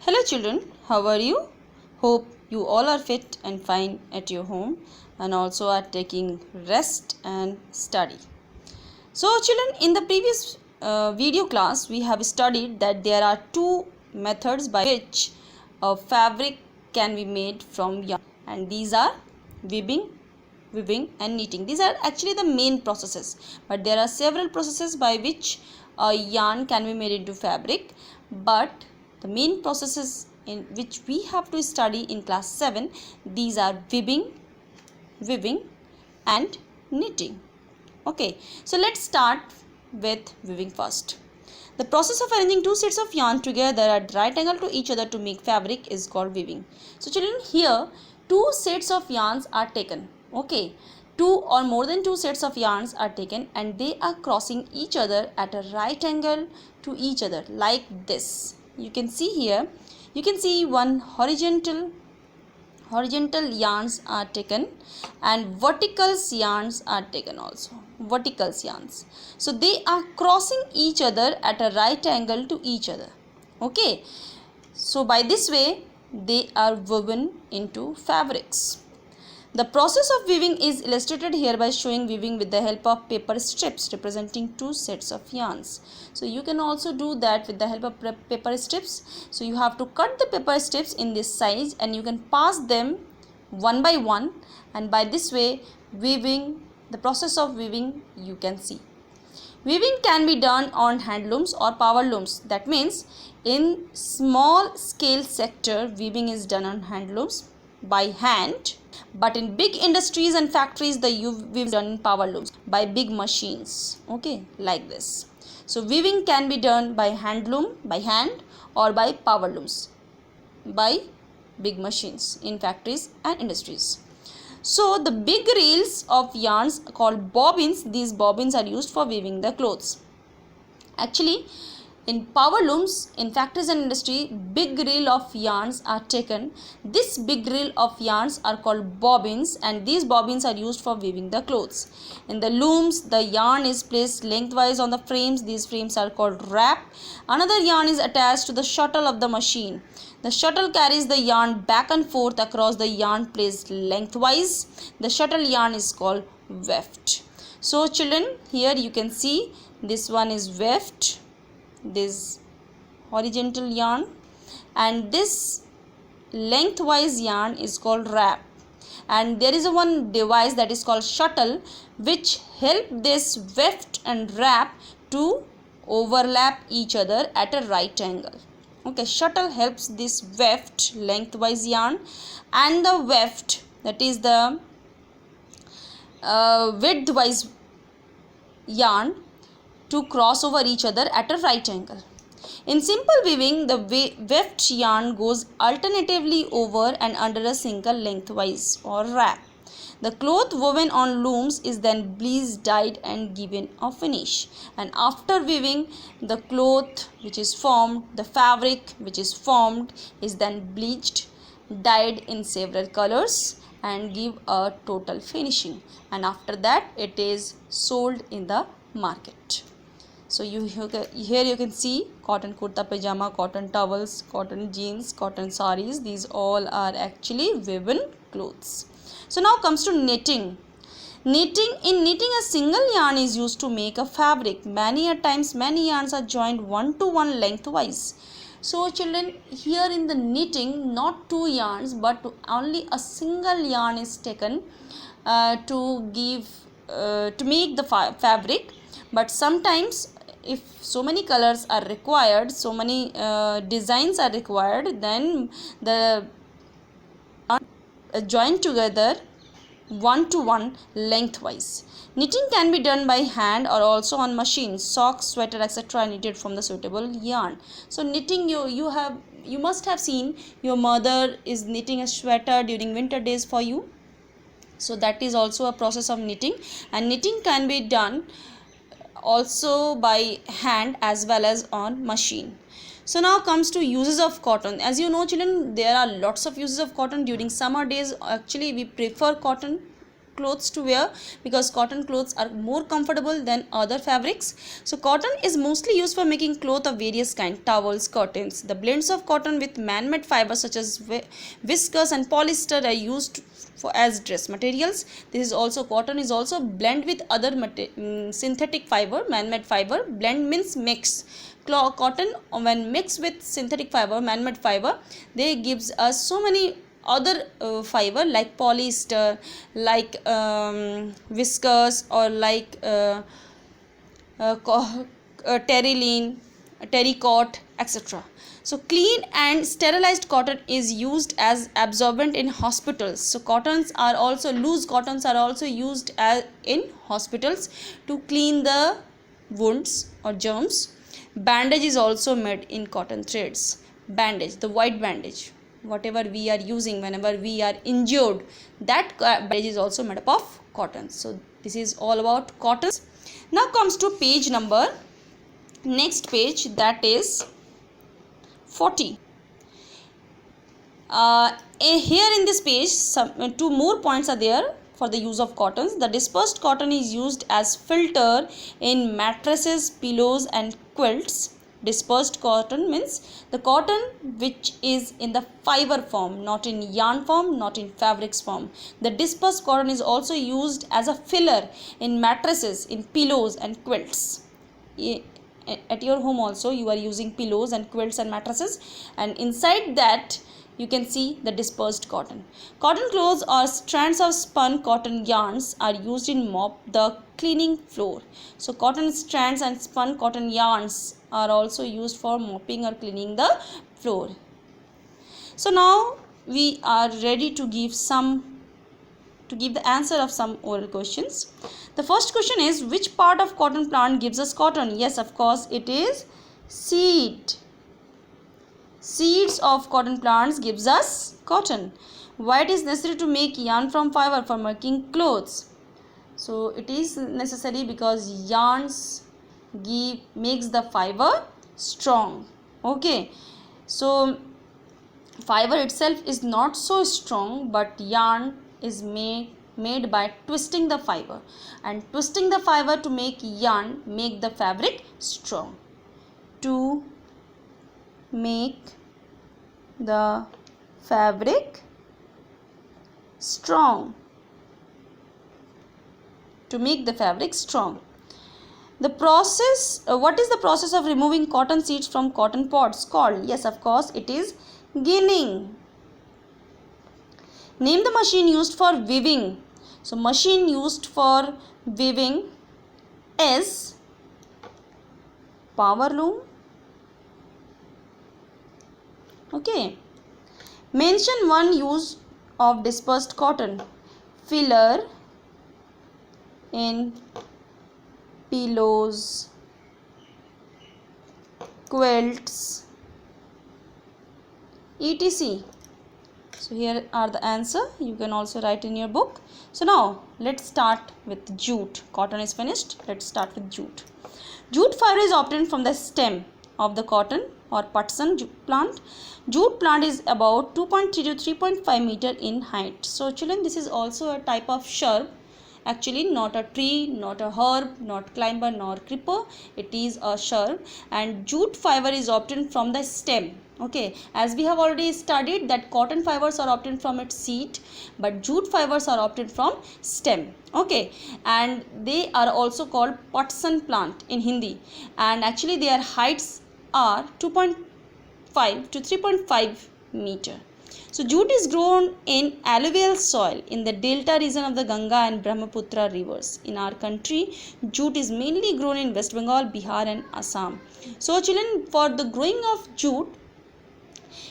Hello children, how are you? Hope you all are fit and fine at your home and also are taking rest and study. So children, in the previous video class we have studied that there are two methods by which a fabric can be made from yarn, and these are weaving and knitting. These are actually the main processes, but there are several processes by which a yarn can be made into fabric, but the main processes in which we have to study in class 7, these are weaving and knitting. Okay, so let's start with weaving first. The process of arranging two sets of yarn together at right angle to each other to make fabric is called weaving. So children, here two sets of yarns are taken. Okay, two or more than two sets of yarns are taken and they are crossing each other at a right angle to each other like this. You can see here, you can see one horizontal yarns are taken and vertical yarns are taken also. Vertical yarns. So they are crossing each other at a right angle to each other. Okay. So by this way they are woven into fabrics. The process of weaving is illustrated here by showing weaving with the help of paper strips representing two sets of yarns. So you can also do that with the help of paper strips. So you have to cut the paper strips in this size and you can pass them one by one, and by this way weaving, the process of weaving you can see. Weaving can be done on hand looms or power looms. That means in small scale sector weaving is done on hand looms by hand, but in big industries and factories the weaving is done in power looms by big machines. Okay, like this. So weaving can be done by hand loom, by hand, or by power looms by big machines in factories and industries. So the big reels of yarns called bobbins, these bobbins are used for weaving the clothes. Actually, in power looms, in factories and industry, big reel of yarns are taken. This big reel of yarns are called bobbins and these bobbins are used for weaving the clothes. In the looms, the yarn is placed lengthwise on the frames. These frames are called wrap. Another yarn is attached to the shuttle of the machine. The shuttle carries the yarn back and forth across the yarn placed lengthwise. The shuttle yarn is called weft. So children, here you can see this one is weft, this horizontal yarn, and this lengthwise yarn is called wrap, and there is one device that is called shuttle which help this weft and wrap to overlap each other at a right angle. Okay, shuttle helps this weft lengthwise yarn and the weft, that is the widthwise yarn, to cross over each other at a right angle. In simple weaving, the weft yarn goes alternatively over and under a single lengthwise or wrap. The cloth woven on looms is then bleached, dyed and given a finish. And after weaving, the cloth which is formed, the fabric which is formed is then bleached, dyed in several colors and give a total finishing. And after that it is sold in the market. So here you can see cotton kurta pajama, cotton towels, cotton jeans, cotton saris. These all are actually woven clothes. So now comes to knitting. In knitting, a single yarn is used to make a fabric. Many yarns are joined one to one lengthwise. So children, here in the knitting, not two yarns but only a single yarn is taken to make the fabric. But sometimes if so many colors are required, so many designs are required, then the join together one to one lengthwise. Knitting can be done by hand or also on machines. Socks, sweater, etc. are knitted from the suitable yarn. So knitting, you must have seen your mother is knitting a sweater during winter days for you. So that is also a process of knitting, and knitting can be done also by hand as well as on machine. So now comes to uses of cotton. As you know children, there are lots of uses of cotton. During summer days actually we prefer cotton clothes to wear because cotton clothes are more comfortable than other fabrics. So cotton is mostly used for making cloth of various kinds, towels, curtains. The blends of cotton with man-made fibers such as viscose and polyester are used as dress materials. This is also, cotton is also blend with other synthetic fiber, man-made fiber. Blend means mix. Cotton when mixed with synthetic fiber, man-made fiber, they gives us so many other fiber like polyester, like viscose, or like terylene, terracotta, etc. So clean and sterilized cotton is used as absorbent in hospitals. So loose cottons are also used in hospitals to clean the wounds or germs. Bandage is also made in cotton threads. Bandage, the white bandage, whatever we are using whenever we are injured, that bandage is also made up of cotton. So this is all about cotton. Now comes to page number, next page, that is 40. Here in this page, two more points are there for the use of cottons. The dispersed cotton is used as filter in mattresses, pillows and quilts. Dispersed cotton means the cotton which is in the fiber form, not in yarn form, not in fabrics form. The dispersed cotton is also used as a filler in mattresses, in pillows and quilts. At your home also you are using pillows and quilts and mattresses, and inside that you can see the dispersed cotton. Cotton cloths or strands of spun cotton yarns are used in mop the cleaning floor. So cotton strands and spun cotton yarns are also used for mopping or cleaning the floor. So now we are ready to give the answer of some oral questions. The first question is, which part of cotton plant gives us cotton? Yes, of course, it is seed. Seeds of cotton plants gives us cotton. Why it is necessary to make yarn from fiber for making clothes? So it is necessary because yarns makes the fiber strong. Okay, so fiber itself is not so strong, but yarn is made by twisting the fiber, and twisting the fiber to make yarn make the fabric strong. To make the fabric strong. To make the fabric strong. The process, what is the process of removing cotton seeds from cotton pods called? Yes, of course, it is ginning. Name the machine used for weaving. So machine used for weaving is power loom. Okay. Mention one use of dispersed cotton. Filler in pillows, quilts, etc. So here are the answer. You can also write in your book. So now let's start with jute. Cotton is finished. Let's start with jute. Jute fiber is obtained from the stem of the cotton or putsan plant. Jute plant is about 2.3 to 3.5 meter in height. So children, this is also a type of shrub. Actually not a tree, not a herb, not climber nor creeper. It is a shrub, and jute fiber is obtained from the stem. Okay, as we have already studied that cotton fibers are obtained from its seed, but jute fibers are obtained from stem. Okay, and they are also called putsan plant in Hindi, and actually their heights are 2.5 to 3.5 meter. So jute is grown in alluvial soil in the delta region of the Ganga and Brahmaputra rivers. In our country, jute is mainly grown in West Bengal, Bihar and Assam. So children, for the growing of jute,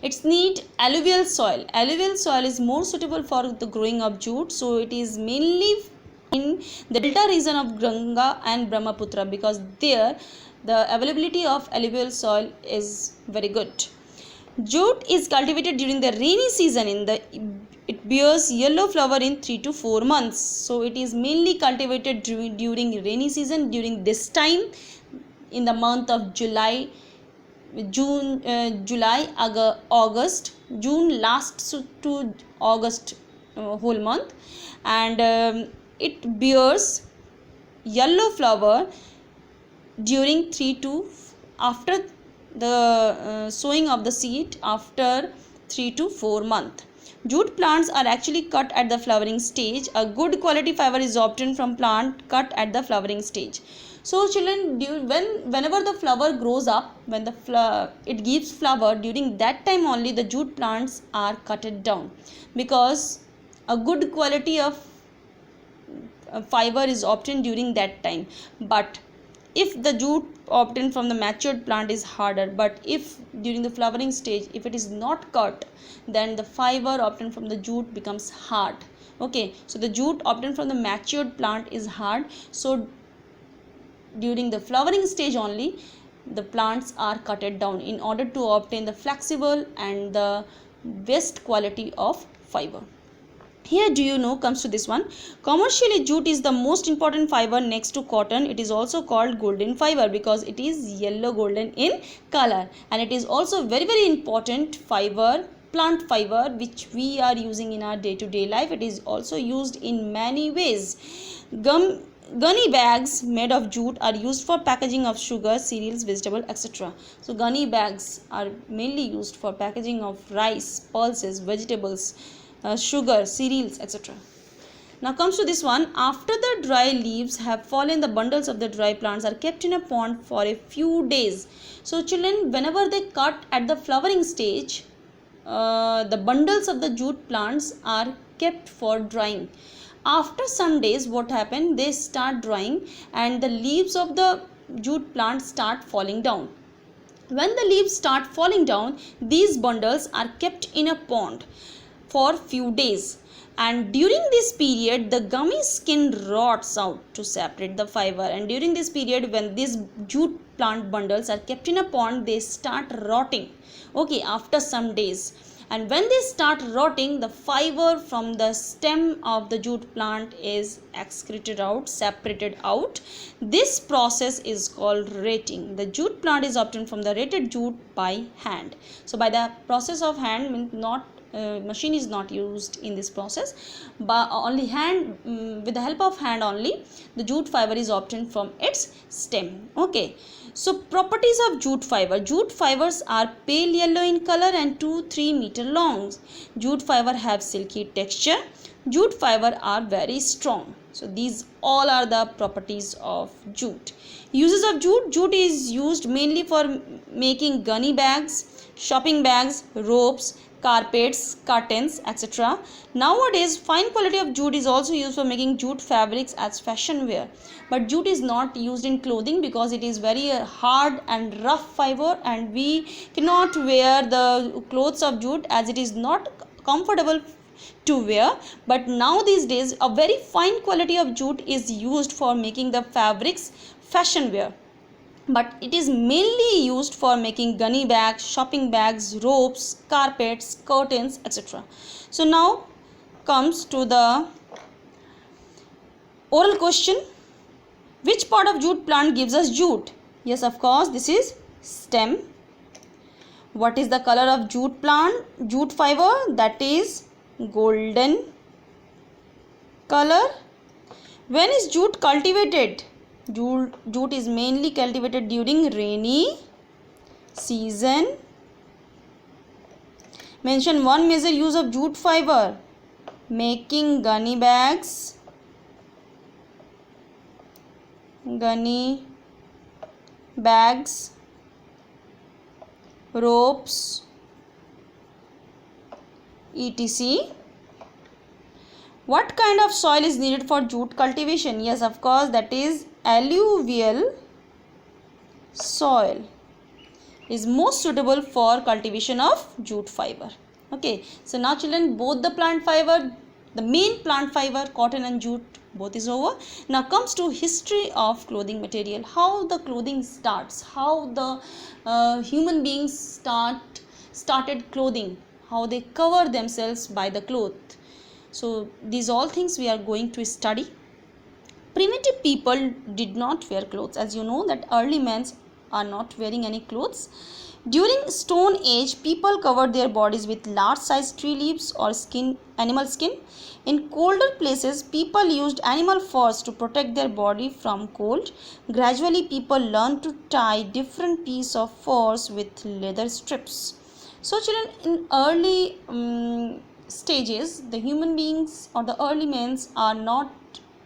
it's need alluvial soil. Alluvial soil is more suitable for the growing of jute. So it is mainly in the delta region of Ganga and Brahmaputra, because there the availability of alluvial soil is very good. Jute is cultivated during the rainy season. It bears yellow flower in 3 to 4 months. So it is mainly cultivated during rainy season, during this time in the month of July, August, June last to August whole month, and it bears yellow flower during 3 to after the sowing of the seed after 3 to 4 months. Jute plants are actually cut at the flowering stage. A good quality fiber is obtained from plant cut at the flowering stage. So children, whenever the flower grows up, when the it gives flower, during that time only the jute plants are cutted down, because a good quality of fiber is obtained during that time. But if the jute obtained from the matured plant is harder, but if during the flowering stage if it is not cut, then the fiber obtained from the jute becomes hard. Okay, so the jute obtained from the matured plant is hard. So during the flowering stage only the plants are cutted down in order to obtain the flexible and the best quality of fiber. Here, do you know, comes to this one. Commercially, jute is the most important fiber next to cotton. It is also called golden fiber because it is yellow golden in color, and it is also very important fiber, plant fiber, which we are using in our day-to-day life. It is also used in many ways. Gunny bags made of jute are used for packaging of sugar, cereals, vegetable, etc. So gunny bags are mainly used for packaging of rice, pulses, vegetables, sugar, cereals, etc. Now comes to this one. After the dry leaves have fallen, the bundles of the dry plants are kept in a pond for a few days. So children, whenever they cut at the flowering stage, the bundles of the jute plants are kept for drying. After some days, what happened? They start drying and the leaves of the jute plant start falling down. When the leaves start falling down, these bundles are kept in a pond for few days, and during this period the gummy skin rots out to separate the fiber, and during this period when these jute plant bundles are kept in a pond, they start rotting, okay, after some days. And when they start rotting, the fiber from the stem of the jute plant is excreted out, separated out. This process is called rating. The jute plant is obtained from the rated jute by hand. So by the process of hand, means not machine is not used in this process, but only hand, with the help of hand only the jute fiber is obtained from its stem. Okay, so properties of jute fiber. Jute fibers are pale yellow in color and 2-3 meter long. Jute fiber have silky texture. Jute fiber are very strong. So these all are the properties of jute. Uses of jute. Jute is used mainly for making gunny bags, shopping bags, ropes, carpets, curtains, etc. Nowadays, fine quality of jute is also used for making jute fabrics as fashion wear. But jute is not used in clothing because it is very hard and rough fiber, and we cannot wear the clothes of jute as it is not comfortable to wear. But now these days, a very fine quality of jute is used for making the fabrics fashion wear. But it is mainly used for making gunny bags, shopping bags, ropes, carpets, curtains, etc. So now comes to the oral question. Which part of jute plant gives us jute? Yes, of course, this is stem. What is the color of jute plant, jute fiber? That is golden color. When is jute cultivated? Jute is mainly cultivated during rainy season. Mention one major use of jute fiber. Making gunny bags, ropes, etc. What kind of soil is needed for jute cultivation? Yes, of course, that is alluvial soil is most suitable for cultivation of jute fiber. Okay, so now children, both the plant fiber, the main plant fiber, cotton and jute, both is over. Now comes to history of clothing material. How the clothing starts, how the human beings started clothing, how they cover themselves by the cloth. So these all things we are going to study. Primitive people did not wear clothes. As you know that early men are not wearing any clothes. During Stone Age, people covered their bodies with large sized tree leaves or animal skin. In colder places, people used animal furs to protect their body from cold. Gradually, people learned to tie different pieces of furs with leather strips. So, children, in early stages, the human beings or the early men are not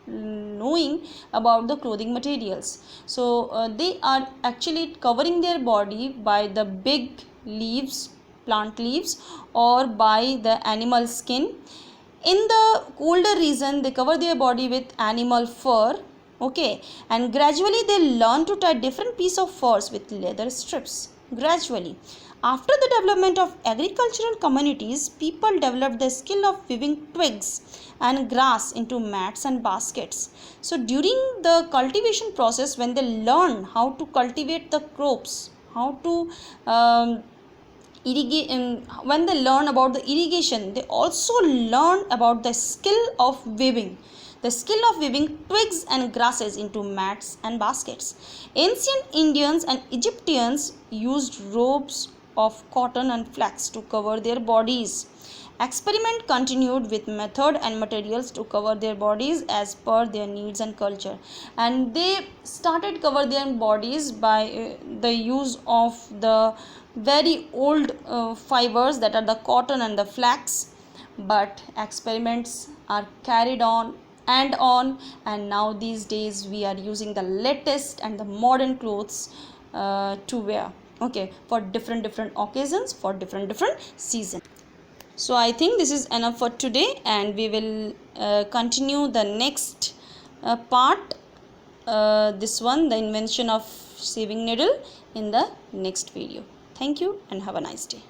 knowing about the clothing materials. So they are actually covering their body by the big leaves, plant leaves, or by the animal skin. In the colder region, they cover their body with animal fur. Okay, and gradually they learn to tie different piece of furs with leather strips. Gradually, after the development of agricultural communities, people developed the skill of weaving twigs and grass into mats and baskets. So during the cultivation process, when they learn how to cultivate the crops, how to irrigate, when they learn about the irrigation, they also learn about the skill of weaving. The skill of weaving twigs and grasses into mats and baskets. Ancient Indians and Egyptians used robes of cotton and flax to cover their bodies. Experiment continued with method and materials to cover their bodies as per their needs and culture, and they started cover their bodies by the use of the very old fibers, that are the cotton and the flax. But experiments are carried on and now these days we are using the latest and the modern clothes to wear, okay, for different occasions, for different seasons. So I think this is enough for today, and we will continue the next part, this one, the invention of sewing needle, in the next video. Thank you and have a nice day.